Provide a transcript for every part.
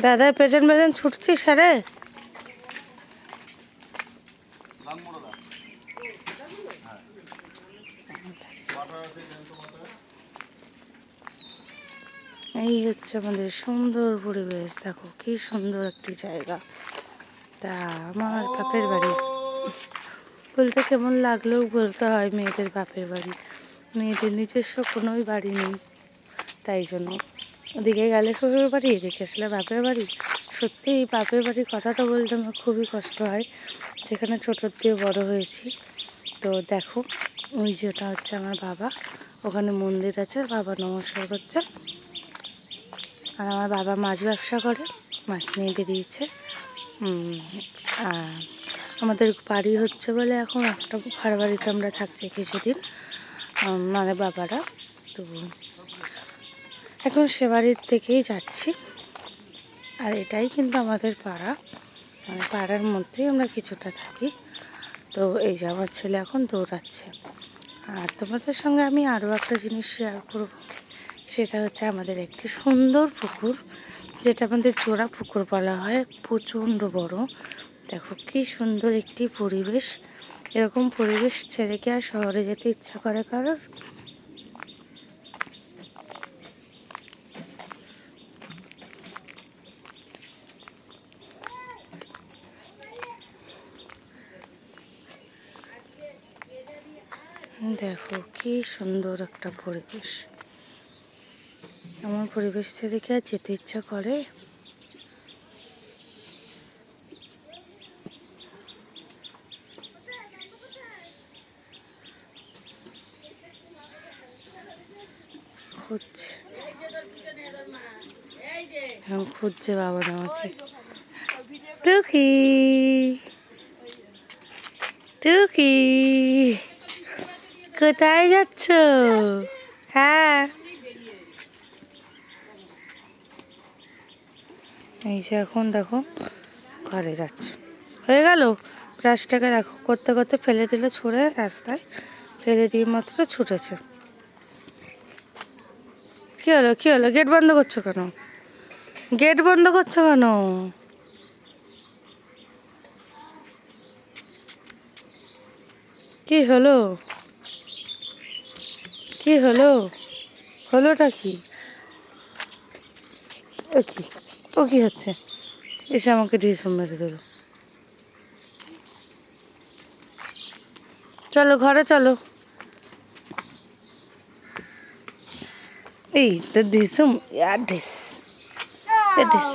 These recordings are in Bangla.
দাদার পেছন পেছন ছুটছিস আরে। এই হচ্ছে আমাদের সুন্দর পরিবেশ, দেখো কি সুন্দর একটি জায়গা। তা আমার বাপের বাড়ি বলতে কেমন লাগলেও বলতে হয় মেয়েদের বাপের বাড়ি, মেয়েদের নিজস্ব কোনোই বাড়ি নেই, তাই জন্য ওদিকে গেলে শ্বশুর বাড়ি, এদিকে আসলে বাপের বাড়ি। সত্যি এই বাপের বাড়ির কথাটা বলতে আমার খুবই কষ্ট হয়, যেখানে ছোটোর দিয়ে বড় হয়েছি। তো দেখো ওই যেটা হচ্ছে আমার বাবা, ওখানে মন্দির আছে, বাবা নমস্কার করছে। আর আমার বাবা মাছ ব্যবসা করে, মাছ নিয়ে বেরিয়েছে। আর আমাদের বাড়ি হচ্ছে বলে এখন একটা ভাড়া বাড়িতে আমরা থাকছি কিছুদিন, মানে বাবারা। তো এখন সে বাড়ির থেকেই যাচ্ছি। আর এটাই কিন্তু আমাদের পাড়া, মানে পাড়ার মধ্যেই আমরা কিছুটা থাকি। তো এই যে আমার ছেলে এখন দৌড়াচ্ছে। আর তোমাদের সঙ্গে আমি আরও একটা জিনিস শেয়ার করব, সেটা হচ্ছে আমাদের একটি সুন্দর পুকুর, যেটা আমাদের জোড়া পুকুর বলা হয়, প্রচণ্ড বড়। দেখো কি সুন্দর একটি পরিবেশ। এরকম পরিবেশ ছেড়ে কি আর শহরে যেতে ইচ্ছা করে কারোর? দেখো কি সুন্দর একটা পরিবেশ। আমার পরিবেশ ছেড়ে কি আর যেতে ইচ্ছা করে? খুঁজছে, এখন খুঁজছে বাবার আমাকে। টুকি টুকি কোথায় যাচ্ছ? হ্যাঁ এই যে এখন দেখো ঘরে যাচ্ছে, হয়ে গেল ব্রাশটাকে দেখো করতে করতে ফেলে দিল, ছুঁড়ে রাস্তায় ফেলে দিয়ে মাত্র ছুটেছে। কি হলো কি হলো, গেট বন্ধ করছো কেন? গেট বন্ধ করছো কেন? কি হলো কি হলো, হলোটা কি? ও কি, ও কি হচ্ছে? এসে আমাকে ঢিসুম মেরে দিল। চলো ঘরে চলো। এই তো ঢিসুম, ইয়ার ঢিস ঢিস।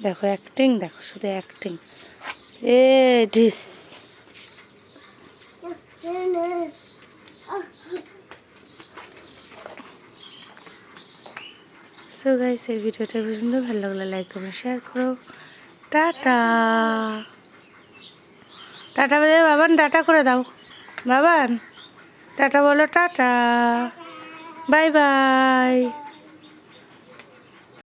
দেখো অ্যাক্টিং, দেখো শুধু অ্যাক্টিং। এ ঢিস। সো গাইস এই ভিডিওটা পছন্দ ভালো লাগলে লাইক কমেন্ট শেয়ার করো। টাটা টাটা বলে বাবান, টাটা করে দাও বাবান, টাটা বলো, টাটা, বাই বাই।